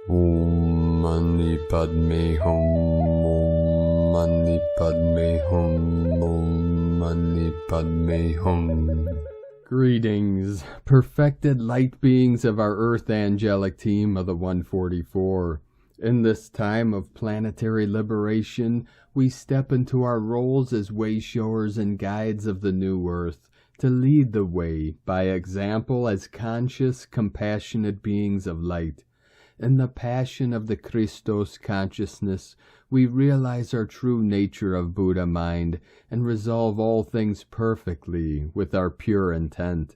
Om Mani Padme Hum. Om Mani Padme Hum. Om Mani Padme Hum. Greetings, perfected light beings of our Earth angelic team of the 144. In this time of planetary liberation, we step into our roles as wayshowers and guides of the new Earth, to lead the way by example as conscious, compassionate beings of light. In the passion of the Christos consciousness, we realize our true nature of Buddha mind and resolve all things perfectly with our pure intent.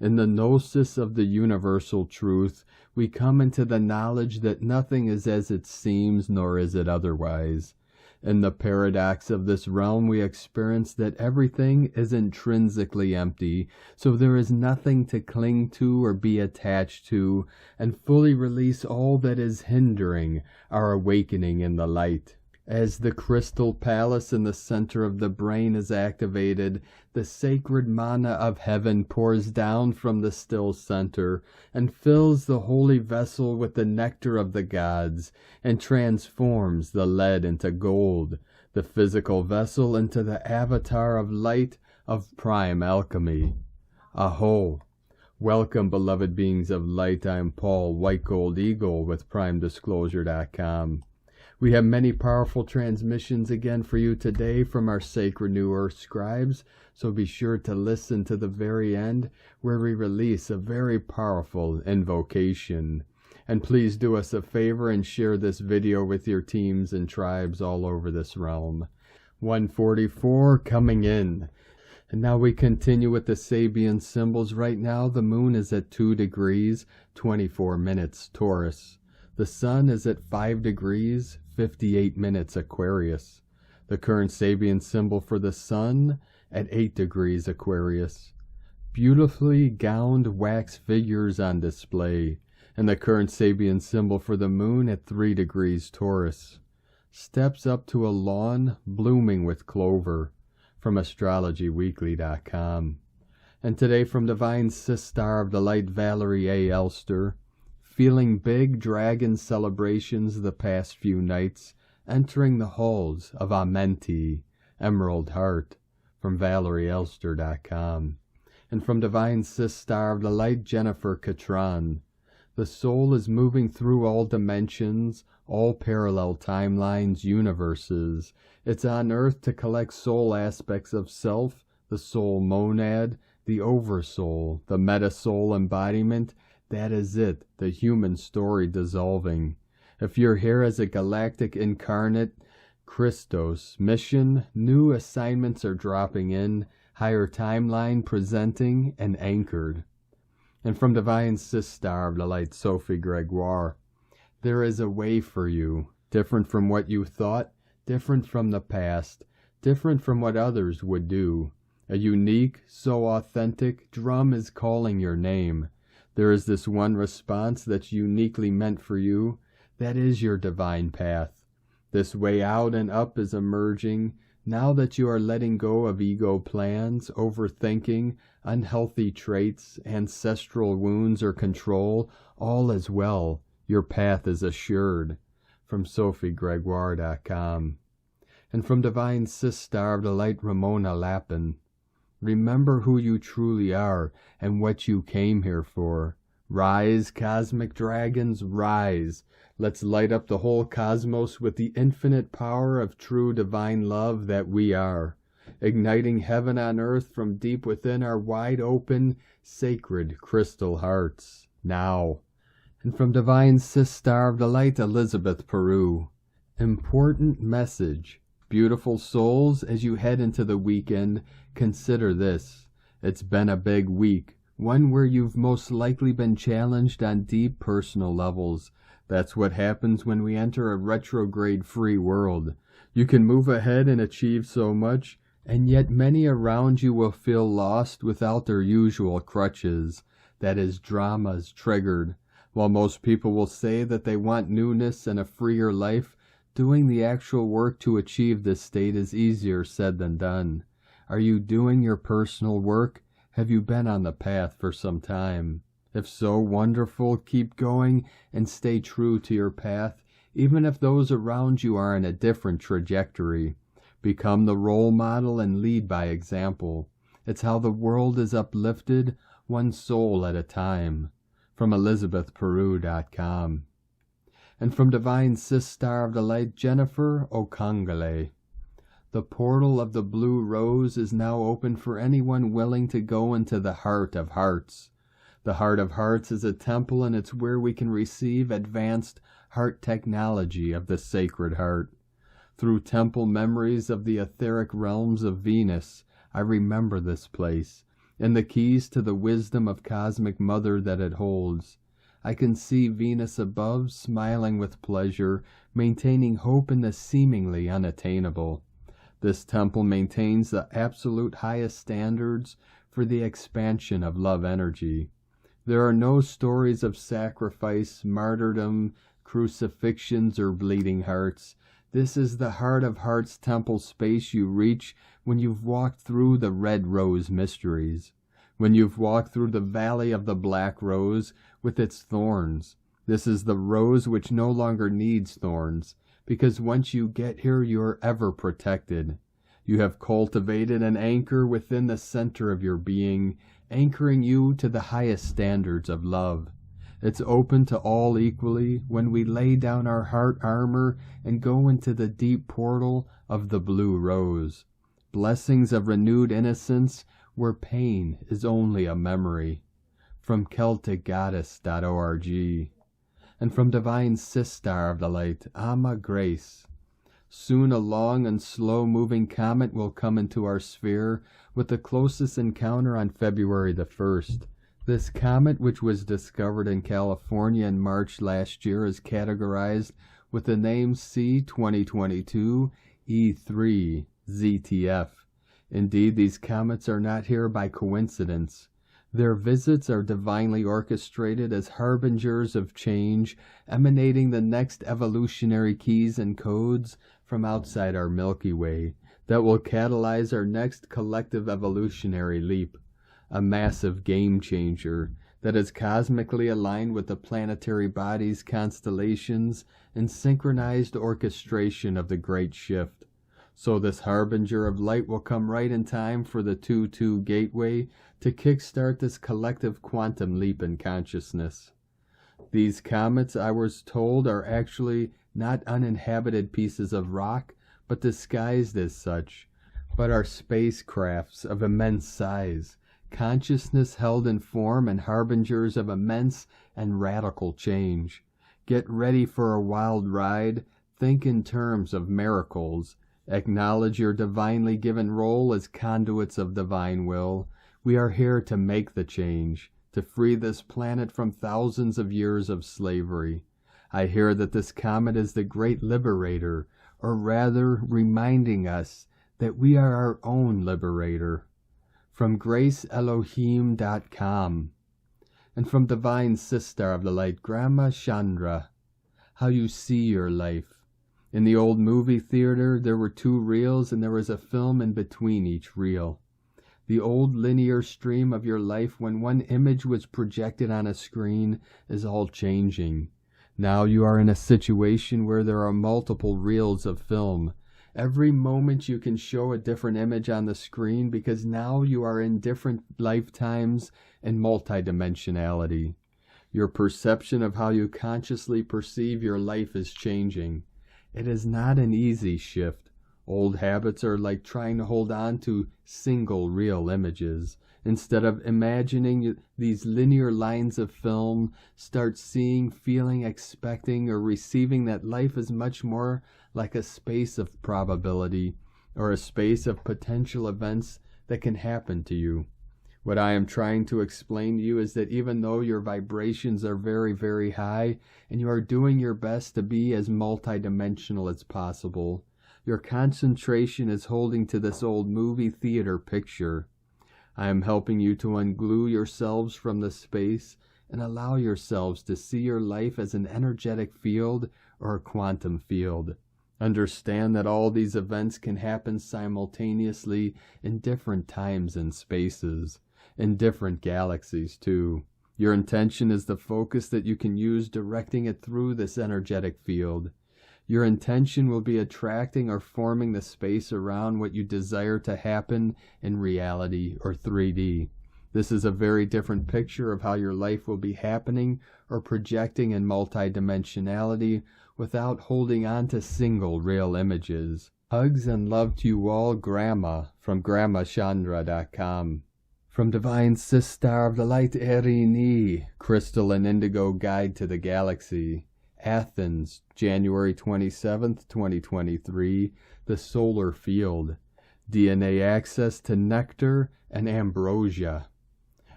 In the gnosis of the universal truth, we come into the knowledge that nothing is as it seems, nor is it otherwise. In the paradox of this realm, we experience that everything is intrinsically empty, so there is nothing to cling to or be attached to, and fully release all that is hindering our awakening in the light. As the crystal palace in the center of the brain is activated, the sacred mana of heaven pours down from the still center and fills the holy vessel with the nectar of the gods and transforms the lead into gold, the physical vessel into the avatar of light of prime alchemy. Aho! Welcome, beloved beings of light. I am Paul, White Gold Eagle with PrimeDisclosure.com. We have many powerful transmissions again for you today from our Sacred New Earth scribes, so be sure to listen to the very end where we release a very powerful invocation. And please do us a favor and share this video with your teams and tribes all over this realm. 144 coming in. And now we continue with the Sabian symbols. Right now the moon is at 2 degrees, 24 minutes Taurus. The sun is at 5 degrees, 58 minutes Aquarius. The current Sabian symbol for the sun at 8 degrees Aquarius. Beautifully gowned wax figures on display. And the current Sabian symbol for the moon at 3 degrees Taurus. Steps up to a lawn blooming with clover. From AstrologyWeekly.com. And today from Divine Sistar of the Light Valerie A. Elster. Feeling big dragon celebrations the past few nights, entering the halls of Amenti, Emerald Heart, from ValerieElster.com. And from Divine Sistar of the Light Jennifer Catron. The soul is moving through all dimensions, all parallel timelines, universes. It's on earth to collect soul aspects of self, the soul monad, the oversoul, the meta-soul embodiment. That is it, the human story dissolving. If you're here as a galactic incarnate Christos mission, new assignments are dropping in, higher timeline presenting and anchored. And from Divine Sistar of the Light Sophie Gregoire, there is a way for you, different from what you thought, different from the past, different from what others would do. A unique, so authentic drum is calling your name. There is this one response that's uniquely meant for you. That is your divine path. This way out and up is emerging now that you are letting go of ego plans, overthinking, unhealthy traits, ancestral wounds or control. All is well. Your path is assured. From SophieGregoire.com. And from Divine Sistar of the Light Ramona Lappin. Remember who you truly are and what you came here for. Rise, cosmic dragons, rise. Let's light up the whole cosmos with the infinite power of true divine love that we are, igniting heaven on earth from deep within our wide open, sacred crystal hearts. Now. And from Divine Sistar of the Light, Elizabeth Peru. Important message. Beautiful souls, as you head into the weekend, consider this. It's been a big week, one where you've most likely been challenged on deep personal levels. That's what happens when we enter a retrograde free world. You can move ahead and achieve so much, and yet many around you will feel lost without their usual crutches. That is, dramas triggered. While most people will say that they want newness and a freer life, doing the actual work to achieve this state is easier said than done. Are you doing your personal work? Have you been on the path for some time? If so wonderful, keep going and stay true to your path, even if those around you are in a different trajectory. Become the role model and lead by example. It's how the world is uplifted, one soul at a time. From ElizabethPeru.com. And from Divine Sister of the Light, Jennifer Okangale. The portal of the Blue Rose is now open for anyone willing to go into the Heart of Hearts. The Heart of Hearts is a temple, and it's where we can receive advanced heart technology of the Sacred Heart. Through temple memories of the etheric realms of Venus, I remember this place, and the keys to the wisdom of Cosmic Mother that it holds. I can see Venus above, smiling with pleasure, maintaining hope in the seemingly unattainable. This temple maintains the absolute highest standards for the expansion of love energy. There are no stories of sacrifice, martyrdom, crucifixions, or bleeding hearts. This is the Heart of Hearts temple space you reach when you've walked through the Red Rose mysteries, when you've walked through the Valley of the Black Rose with its thorns. This is the rose which no longer needs thorns, because once you get here you are ever protected. You have cultivated an anchor within the center of your being, anchoring you to the highest standards of love. It's open to all equally when we lay down our heart armor and go into the deep portal of the Blue Rose. Blessings of renewed innocence where pain is only a memory. From CelticGoddess.org. And from Divine Sister of the Light, Ama Grace. Soon a long and slow-moving comet will come into our sphere, with the closest encounter on February the 1st. This comet, which was discovered in California in March last year, is categorized with the name C2022 E3 ZTF. Indeed, these comets are not here by coincidence. Their visits are divinely orchestrated as harbingers of change, emanating the next evolutionary keys and codes from outside our Milky Way that will catalyze our next collective evolutionary leap. A massive game changer that is cosmically aligned with the planetary bodies, constellations, and synchronized orchestration of the Great Shift. So this harbinger of light will come right in time for the 2-2 gateway to kickstart this collective quantum leap in consciousness. These comets, I was told, are actually not uninhabited pieces of rock, but disguised as such, but are spacecrafts of immense size, consciousness held in form and harbingers of immense and radical change. Get ready for a wild ride. Think in terms of miracles. Acknowledge your divinely given role as conduits of divine will. We are here to make the change, to free this planet from thousands of years of slavery. I hear that this comet is the great liberator, or rather reminding us that we are our own liberator. From GraceElohim.com. And from Divine Sister of the Light, Grandma Chandra. How you see your life. In the old movie theater, there were 2 reels and there was a film in between each reel. The old linear stream of your life, when one image was projected on a screen, is all changing. Now you are in a situation where there are multiple reels of film. Every moment you can show a different image on the screen because now you are in different lifetimes and multidimensionality. Your perception of how you consciously perceive your life is changing. It is not an easy shift. Old habits are like trying to hold on to single real images. Instead of imagining these linear lines of film, start seeing, feeling, expecting, or receiving that life is much more like a space of probability, or a space of potential events that can happen to you. What I am trying to explain to you is that even though your vibrations are very, very high, and you are doing your best to be as multidimensional as possible, your concentration is holding to this old movie theater picture. I am helping you to unglue yourselves from the space and allow yourselves to see your life as an energetic field or a quantum field. Understand that all these events can happen simultaneously in different times and spaces, in different galaxies too. Your intention is the focus that you can use directing it through this energetic field. Your intention will be attracting or forming the space around what you desire to happen in reality or 3D. This is a very different picture of how your life will be happening or projecting in multidimensionality without holding on to single real images. Hugs and love to you all, Grandma, from GrandmaChandra.com. From Divine Sister of the Light Erini, Crystal and Indigo Guide to the Galaxy. Athens, January 27th, 2023, The Solar Field. DNA access to nectar and ambrosia.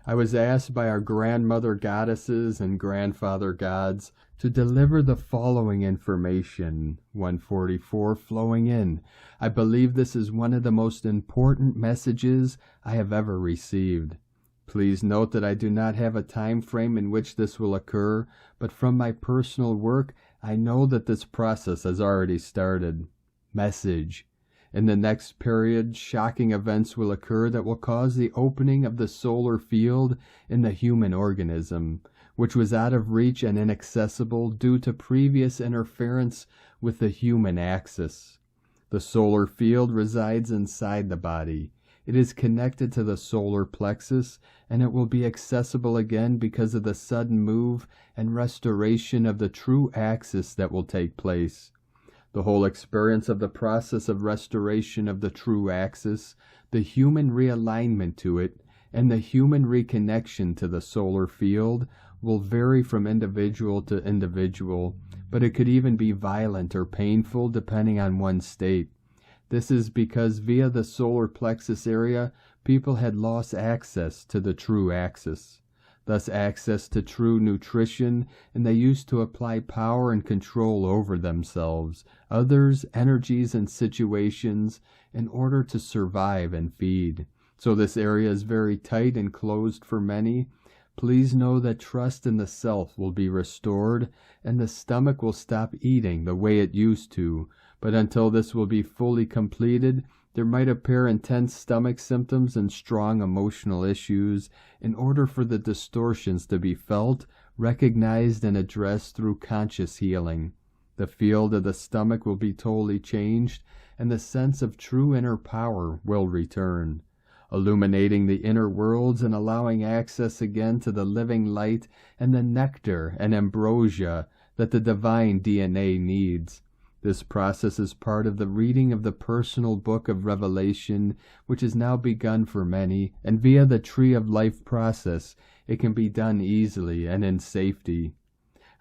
I was asked by our grandmother goddesses and grandfather gods to deliver the following information. 144 flowing in. I believe this is one of the most important messages I have ever received. Please note that I do not have a time frame in which this will occur, but from my personal work, I know that this process has already started. Message. In the next period, shocking events will occur that will cause the opening of the solar field in the human organism, which was out of reach and inaccessible due to previous interference with the human axis. The solar field resides inside the body. It is connected to the solar plexus, and it will be accessible again because of the sudden move and restoration of the true axis that will take place. The whole experience of the process of restoration of the true axis, the human realignment to it, and the human reconnection to the solar field will vary from individual to individual, but it could even be violent or painful depending on one's state. This is because via the solar plexus area, people had lost access to the true axis, thus access to true nutrition, and they used to apply power and control over themselves, others, energies, and situations in order to survive and feed. So this area is very tight and closed for many. Please know that trust in the self will be restored, and the stomach will stop eating the way it used to. But until this will be fully completed, there might appear intense stomach symptoms and strong emotional issues in order for the distortions to be felt, recognized, and addressed through conscious healing. The field of the stomach will be totally changed, and the sense of true inner power will return, illuminating the inner worlds and allowing access again to the living light and the nectar and ambrosia that the divine DNA needs. This process is part of the reading of the personal book of Revelation, which has now begun for many, and via the Tree of Life process, it can be done easily and in safety.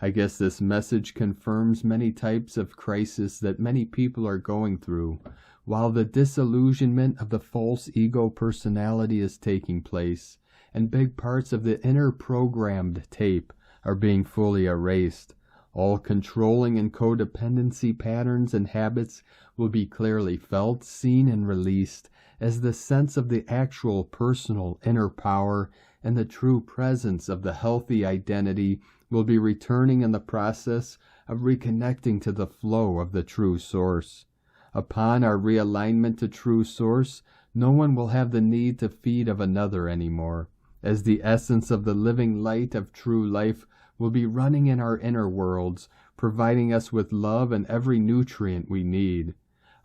I guess this message confirms many types of crisis that many people are going through, while the disillusionment of the false ego personality is taking place, and big parts of the inner programmed tape are being fully erased. All controlling and codependency patterns and habits will be clearly felt, seen, and released as the sense of the actual personal inner power and the true presence of the healthy identity will be returning in the process of reconnecting to the flow of the true source. Upon our realignment to true source, no one will have the need to feed of another anymore, as the essence of the living light of true life will be running in our inner worlds, providing us with love and every nutrient we need.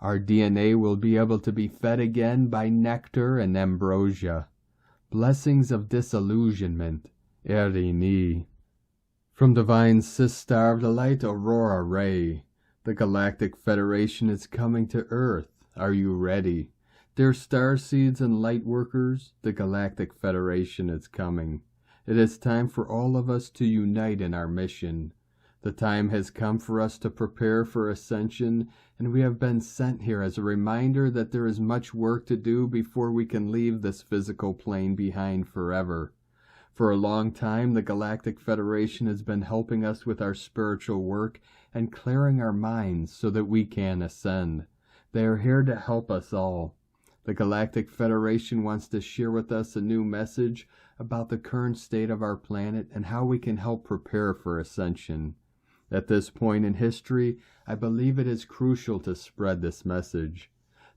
Our DNA will be able to be fed again by nectar and ambrosia. Blessings of disillusionment. Erini. From Divine Sister of the Light, Lara A. The Galactic Federation is coming to Earth. Are you ready? Dear Starseeds and Lightworkers, the Galactic Federation is coming. It is time for all of us to unite in our mission. The time has come for us to prepare for Ascension, and we have been sent here as a reminder that there is much work to do before we can leave this physical plane behind forever. For a long time, the Galactic Federation has been helping us with our spiritual work and clearing our minds so that we can ascend. They are here to help us all. The Galactic Federation wants to share with us a new message about the current state of our planet and how we can help prepare for Ascension. At this point in history, I believe it is crucial to spread this message.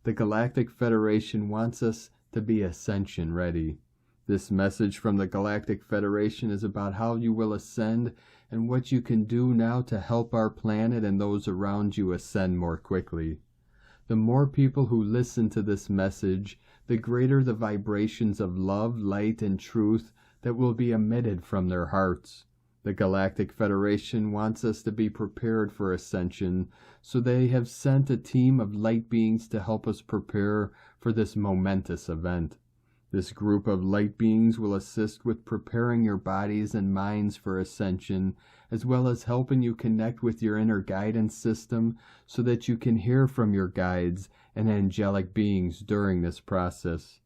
The Galactic Federation wants us to be Ascension ready. This message from the Galactic Federation is about how you will ascend and what you can do now to help our planet and those around you ascend more quickly. The more people who listen to this message, the greater the vibrations of love, light, and truth that will be emitted from their hearts. The Galactic Federation wants us to be prepared for Ascension, so they have sent a team of light beings to help us prepare for this momentous event. This group of light beings will assist with preparing your bodies and minds for Ascension, as well as helping you connect with your inner guidance system so that you can hear from your guides and angelic beings during this process.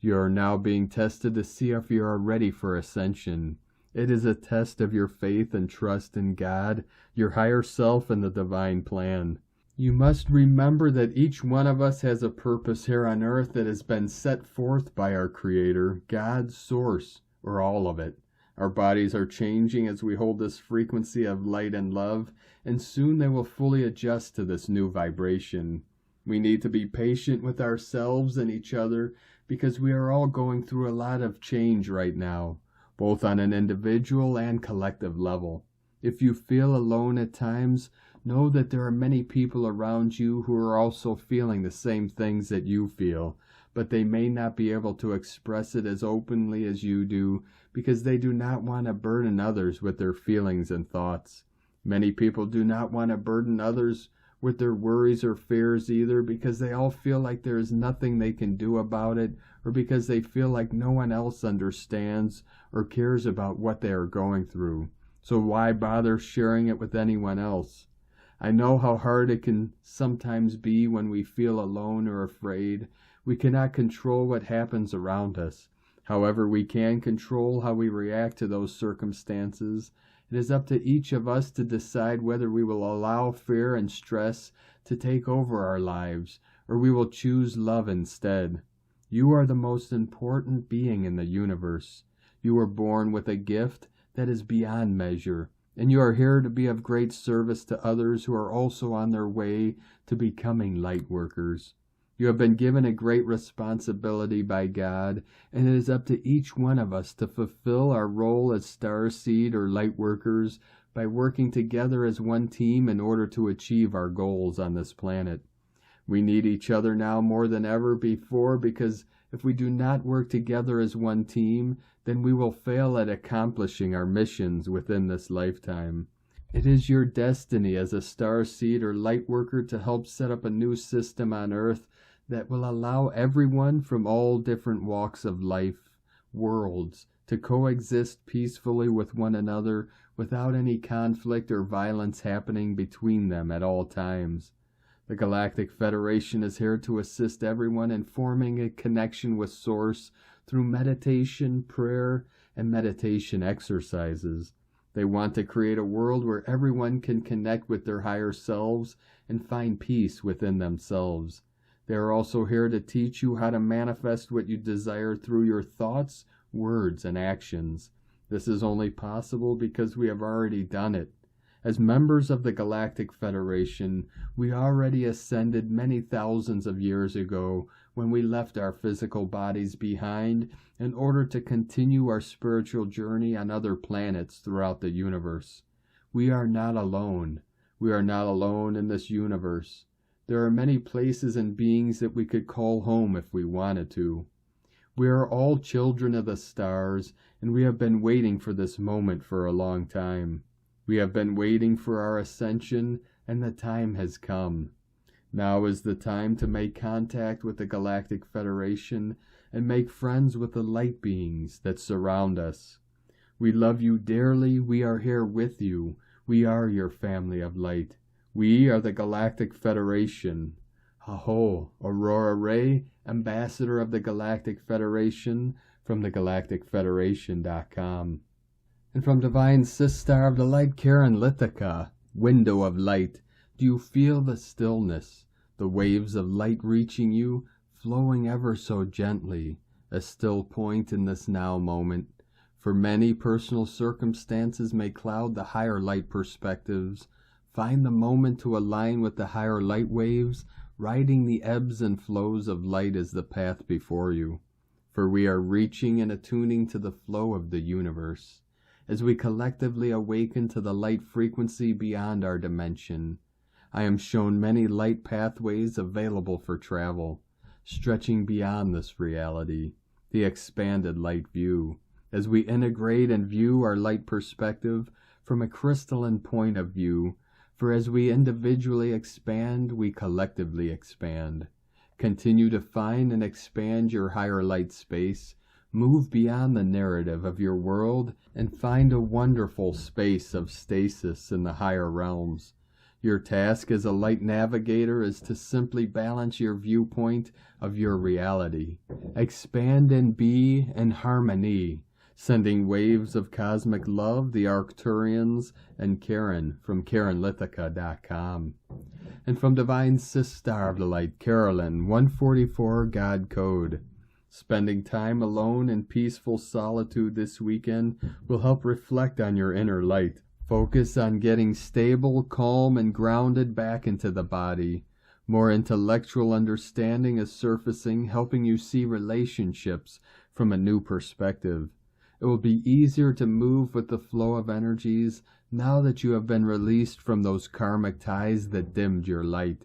You are now being tested to see if you are ready for Ascension. It is a test of your faith and trust in God, your higher self, and the divine plan. You must remember that each one of us has a purpose here on earth that has been set forth by our Creator, God's source, or all of it. Our bodies are changing as we hold this frequency of light and love, and soon they will fully adjust to this new vibration. We need to be patient with ourselves and each other because we are all going through a lot of change right now, both on an individual and collective level. If you feel alone at times, know that there are many people around you who are also feeling the same things that you feel, but they may not be able to express it as openly as you do because they do not want to burden others with their feelings and thoughts. Many people do not want to burden others with their worries or fears either because they all feel like there is nothing they can do about it, or because they feel like no one else understands or cares about what they are going through. So why bother sharing it with anyone else? I know how hard it can sometimes be when we feel alone or afraid. We cannot control what happens around us. However, we can control how we react to those circumstances. It is up to each of us to decide whether we will allow fear and stress to take over our lives, or we will choose love instead. You are the most important being in the universe. You were born with a gift that is beyond measure, and you are here to be of great service to others who are also on their way to becoming light workers. You have been given a great responsibility by God, and it is up to each one of us to fulfill our role as Starseed or light workers by working together as one team in order to achieve our goals on this planet. We need each other now more than ever before, because if we do not work together as one team, then we will fail at accomplishing our missions within this lifetime. It is your destiny as a Starseed or light worker to help set up a new system on Earth that will allow everyone from all different walks of life, worlds, to coexist peacefully with one another without any conflict or violence happening between them at all times. The Galactic Federation is here to assist everyone in forming a connection with Source through meditation, prayer, and meditation exercises. They want to create a world where everyone can connect with their higher selves and find peace within themselves. They are also here to teach you how to manifest what you desire through your thoughts, words, and actions. This is only possible because we have already done it. As members of the Galactic Federation, we already ascended many thousands of years ago when we left our physical bodies behind in order to continue our spiritual journey on other planets throughout the universe. We are not alone. We are not alone in this universe. There are many places and beings that we could call home if we wanted to. We are all children of the stars, and we have been waiting for this moment for a long time. We have been waiting for our ascension, and the time has come. Now is the time to make contact with the Galactic Federation and make friends with the light beings that surround us. We love you dearly. We are here with you. We are your family of light. We are the Galactic Federation. Aho, Aurora Ray, Ambassador of the Galactic Federation, from thegalacticfederation.com. And from Divine Sistar of the Light, Karen Lithica, Window of Light, do you feel the stillness, the waves of light reaching you, flowing ever so gently, a still point in this now moment? For many, personal circumstances may cloud the higher light perspectives. Find the moment to align with the higher light waves, riding the ebbs and flows of light as the path before you. for we are reaching and attuning to the flow of the universe, as we collectively awaken to the light frequency beyond our dimension. I am shown many light pathways available for travel, stretching beyond this reality, the expanded light view, as we integrate and view our light perspective from a crystalline point of view, for as we individually expand, we collectively expand. Continue to find and expand your higher light space, move beyond the narrative of your world, and find a wonderful space of stasis in the higher realms. Your task as a light navigator is to simply balance your viewpoint of your reality. Expand and be in harmony, sending waves of cosmic love, the Arcturians, and Karen from KarenLithica.com. And from Divine Sister of the Light, Carolyn, 144 God Code. Spending time alone in peaceful solitude this weekend will help reflect on your inner light. Focus on getting stable, calm, and grounded back into the body. More intellectual understanding is surfacing, helping you see relationships from a new perspective. It will be easier to move with the flow of energies now that you have been released from those karmic ties that dimmed your light.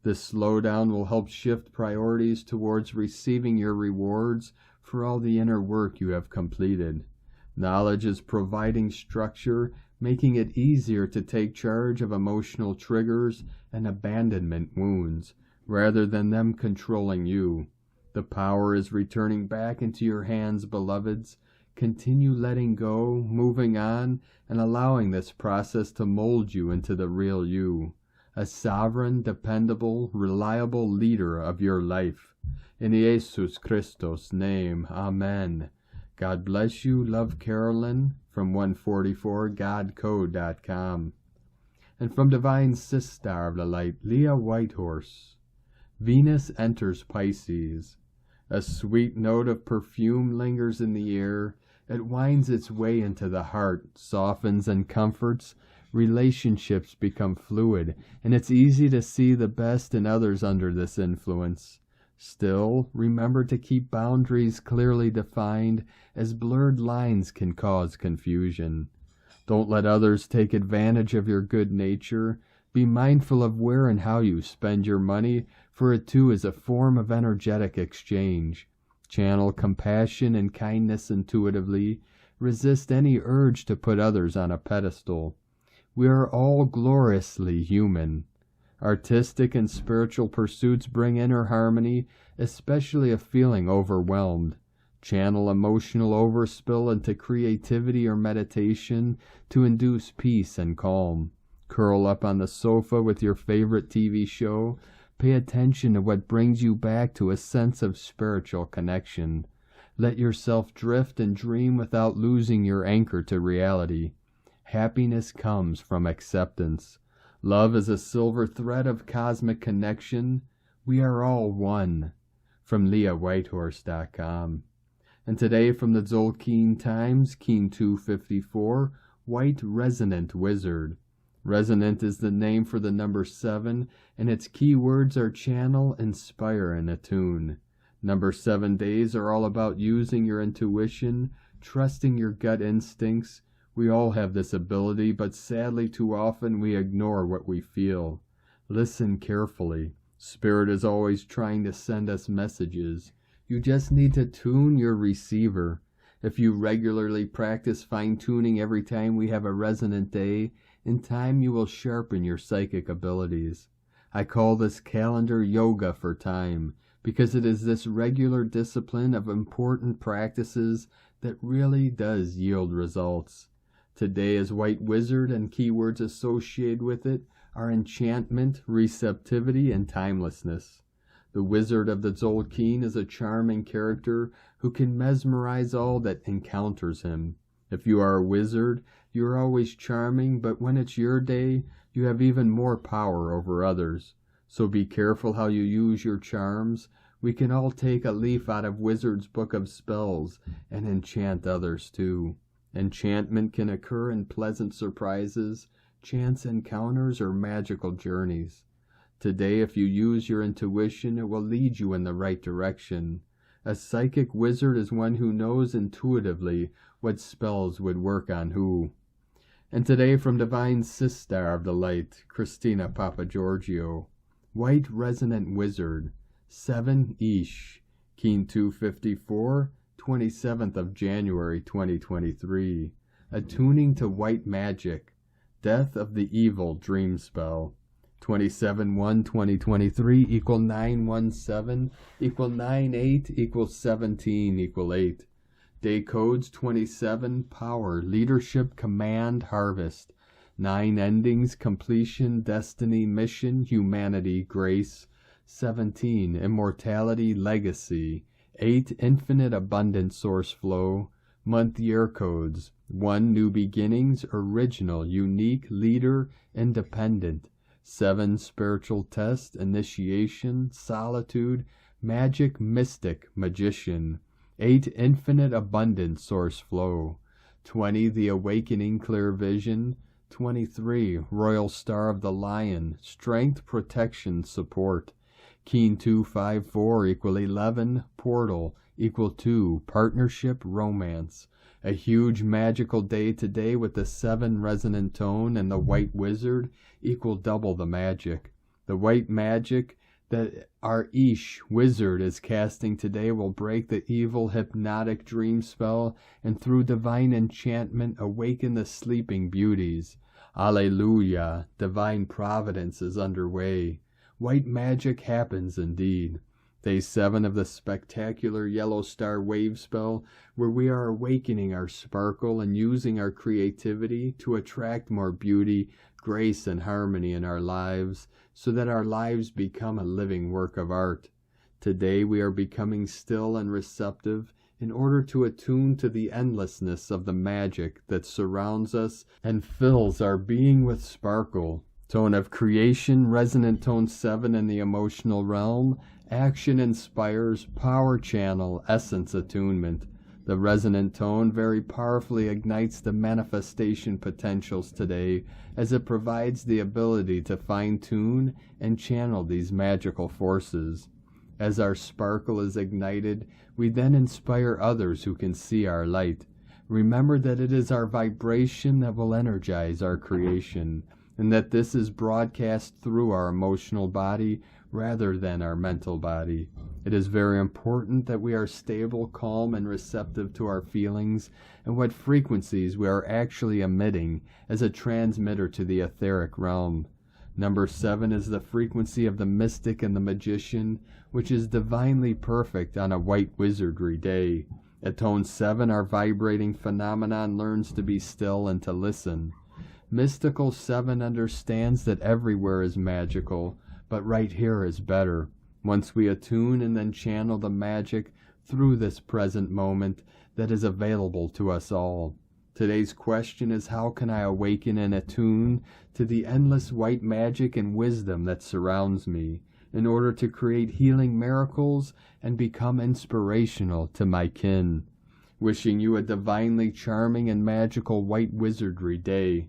This slowdown will help shift priorities towards receiving your rewards for all the inner work you have completed. Knowledge is providing structure, making it easier to take charge of emotional triggers and abandonment wounds, rather than them controlling you. The power is returning back into your hands, beloveds. Continue letting go, moving on, and allowing this process to mold you into the real you, a sovereign, dependable, reliable leader of your life. In Jesus Christos' name, Amen. God bless you. Love, Carolyn, from 144godcode.com. And from Divine Sister of the Light, Leah Whitehorse. Venus enters Pisces. A sweet note of perfume lingers in the air. It winds its way into the heart, softens and comforts. Relationships become fluid, and it's easy to see the best in others under this influence. Still, remember to keep boundaries clearly defined, as blurred lines can cause confusion. Don't let others take advantage of your good nature. Be mindful of where and how you spend your money, for it too is a form of energetic exchange. Channel compassion and kindness intuitively. Resist any urge to put others on a pedestal. We are all gloriously human. Artistic and spiritual pursuits bring inner harmony, especially if feeling overwhelmed. Channel emotional overspill into creativity or meditation to induce peace and calm. Curl up on the sofa with your favorite TV show. Pay attention to what brings you back to a sense of spiritual connection. Let yourself drift and dream without losing your anchor to reality. Happiness comes from acceptance. Love is a silver thread of cosmic connection. We are all one. From LeahWhitehorse.com. And today from the Tzolk'in Times, Keen 254, White Resonant Wizard. Resonant is the name for the number 7, and its keywords are channel, inspire, and attune. Number 7 days are all about using your intuition, trusting your gut instincts. We all have this ability, but sadly too often we ignore what we feel. Listen carefully. Spirit is always trying to send us messages. You just need to tune your receiver. If you regularly practice fine-tuning every time we have a resonant day, in time you will sharpen your psychic abilities. I call this calendar yoga for time, because it is this regular discipline of important practices that really does yield results. Today is White Wizard, and keywords associated with it are enchantment, receptivity, and timelessness. The Wizard of the Tzolk'in is a charming character who can mesmerize all that encounters him. If you are a wizard, you are always charming, but when it's your day, you have even more power over others. So be careful how you use your charms. We can all take a leaf out of Wizard's Book of Spells and enchant others too. Enchantment can occur in pleasant surprises, chance encounters, or magical journeys. Today, if you use your intuition, it will lead you in the right direction. A psychic wizard is one who knows intuitively what spells would work on who. And today from Divine Sister of the Light, Christina Papagiorgio, White Resonant Wizard, 7 Ish, Keen 254, 27th of January 2023. Attuning to White Magic, Death of the Evil Dream Spell. 27-1-2023 equal 917 equal 98 equal 17 equal 8. Day codes 27, Power, Leadership, Command, Harvest. 9 Endings, Completion, Destiny, Mission, Humanity, Grace. 17, Immortality, Legacy. 8, Infinite Abundant Source Flow. Month Year Codes 1, New Beginnings, Original, Unique, Leader, Independent. 7, Spiritual Test, Initiation, Solitude, Magic, Mystic, Magician. 8, Infinite Abundant Source Flow. 20, The Awakening, Clear Vision. 23, Royal Star of the Lion, Strength, Protection, Support. Keen 254 equal 11, Portal equal 2, Partnership, Romance. A huge magical day today with the 7 resonant tone and the White Wizard equal double the magic. The white magic that our Ish wizard is casting today will break the evil hypnotic dream spell and through divine enchantment awaken the sleeping beauties. Alleluia! Divine providence is underway. White magic happens indeed. Day 7 of the spectacular Yellow Star Wave spell, where we are awakening our sparkle and using our creativity to attract more beauty, grace, and harmony in our lives, so that our lives become a living work of art. Today we are becoming still and receptive in order to attune to the endlessness of the magic that surrounds us and fills our being with sparkle. Tone of creation, resonant tone 7 in the emotional realm. Action inspires, power channel, essence attunement. The resonant tone very powerfully ignites the manifestation potentials today as it provides the ability to fine-tune and channel these magical forces. As our sparkle is ignited, we then inspire others who can see our light. Remember that it is our vibration that will energize our creation, and that this is broadcast through our emotional body rather than our mental body. It is very important that we are stable, calm, and receptive to our feelings and what frequencies we are actually emitting as a transmitter to the etheric realm. Number 7 is the frequency of the mystic and the magician, which is divinely perfect on a white wizardry day. At tone 7, our vibrating phenomenon learns to be still and to listen. Mystical 7 understands that everywhere is magical, but right here is better. Once we attune and then channel the magic through this present moment that is available to us all. Today's question is, how can I awaken and attune to the endless white magic and wisdom that surrounds me in order to create healing miracles and become inspirational to my kin? Wishing you a divinely charming and magical white wizardry day.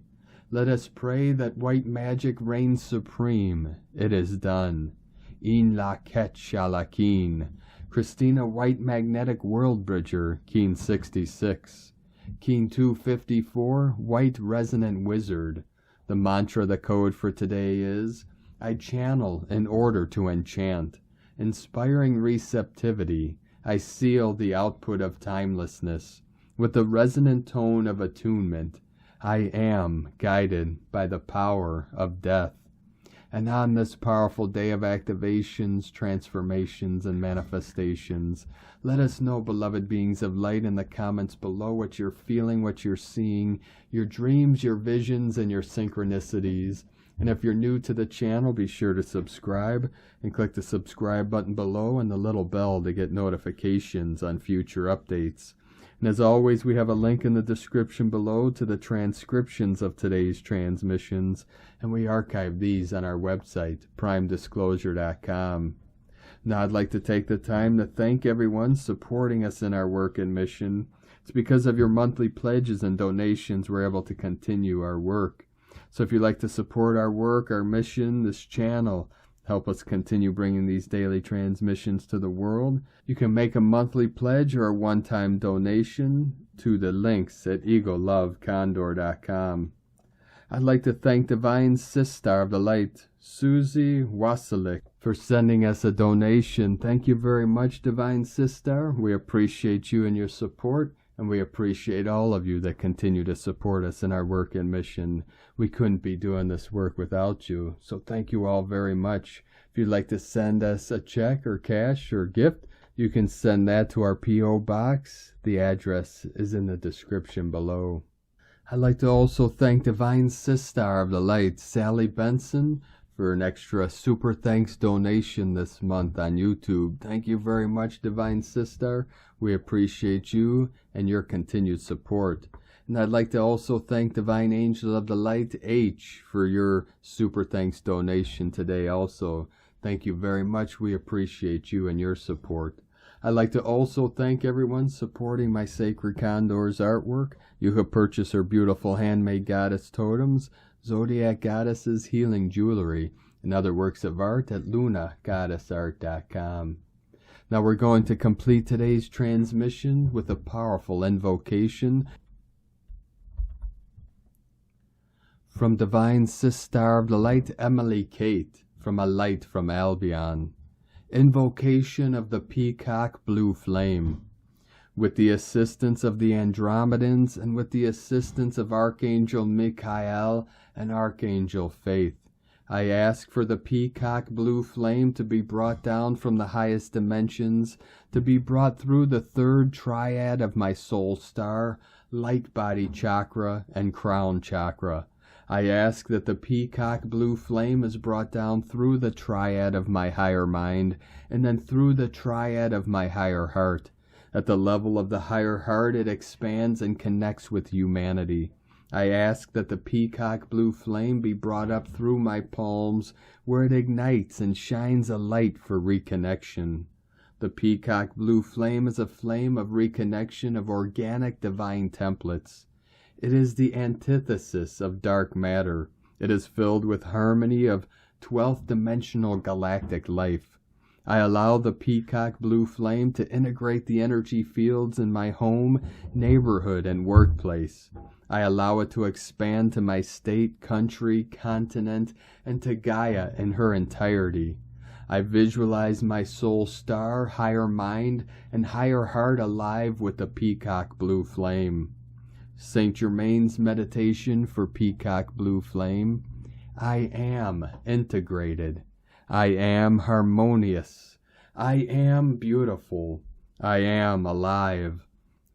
Let us pray that white magic reigns supreme. It is done. In la ket shalakin. Christina White Magnetic World Bridger, Keen 66. Keen 254, White Resonant Wizard. The mantra, the code for today is, I channel in order to enchant. Inspiring receptivity, I seal the output of timelessness. With the resonant tone of attunement, I am guided by the power of death. And on this powerful day of activations, transformations, and manifestations, let us know, beloved beings of light, in the comments below what you're feeling, what you're seeing, your dreams, your visions, and your synchronicities. And if you're new to the channel, be sure to subscribe and click the subscribe button below and the little bell to get notifications on future updates. And as always, we have a link in the description below to the transcriptions of today's transmissions, and we archive these on our website, primedisclosure.com. Now I'd like to take the time to thank everyone supporting us in our work and mission. It's because of your monthly pledges and donations we're able to continue our work. So if you'd like to support our work, our mission, this channel, Help us continue bringing these daily transmissions to the world. You can make a monthly pledge or a one-time donation to the links at egolovecondor.com. I'd like to thank Divine Sister of the Light, Susie Wasilic, for sending us a donation. Thank you very much, Divine Sister. We appreciate you and your support, and we appreciate all of you that continue to support us in our work and mission. We couldn't be doing this work without you, so thank you all very much. If you'd like to send us a check or cash or gift, you can send that to our P.O. Box. The address is in the description below. I'd like to also thank Divine Sister of the Light, Sally Benson, for an extra super thanks donation this month on YouTube. Thank you very much, Divine Sister. We appreciate you and your continued support. And I'd like to also thank Divine Angel of the Light, H, for your super thanks donation today also. Thank you very much. We appreciate you and your support. I'd like to also thank everyone supporting my Sacred Condor's artwork. You can purchase her beautiful handmade goddess totems, Zodiac Goddesses Healing Jewelry, and other works of art at lunagoddessart.com. Now we're going to complete today's transmission with a powerful invocation from Divine Sister of the Light, Emily Kate, from A Light from Albion. Invocation of the Peacock Blue Flame. With the assistance of the Andromedans and with the assistance of Archangel Michael and Archangel Faith, I ask for the Peacock Blue Flame to be brought down from the highest dimensions, to be brought through the third triad of my soul star, light body chakra, and crown chakra. I ask that the Peacock Blue Flame is brought down through the triad of my higher mind, and then through the triad of my higher heart. At the level of the higher heart, it expands and connects with humanity. I ask that the Peacock Blue Flame be brought up through my palms, where it ignites and shines a light for reconnection. The Peacock Blue Flame is a flame of reconnection of organic divine templates. It is the antithesis of dark matter. It is filled with harmony of 12th dimensional galactic life. I allow the Peacock Blue Flame to integrate the energy fields in my home, neighborhood, and workplace. I allow it to expand to my state, country, continent, and to Gaia in her entirety. I visualize my soul star, higher mind, and higher heart alive with the Peacock Blue Flame. Saint Germain's meditation for Peacock Blue Flame. I am integrated. I am harmonious. I am beautiful. I am alive.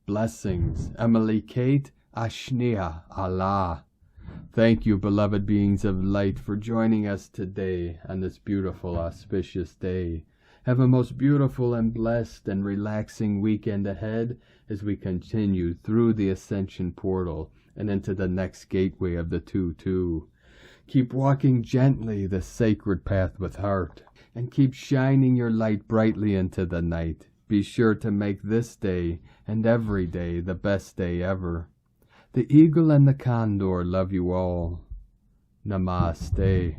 Blessings. Emily Kate, Ashnia Allah. Thank you, beloved beings of light, for joining us today on this beautiful, auspicious day. Have a most beautiful and blessed and relaxing weekend ahead as we continue through the Ascension portal and into the next gateway of the 2-2. Keep walking gently the sacred path with heart, and keep shining your light brightly into the night. Be sure to make this day and every day the best day ever. The Eagle and the Condor love you all. Namaste.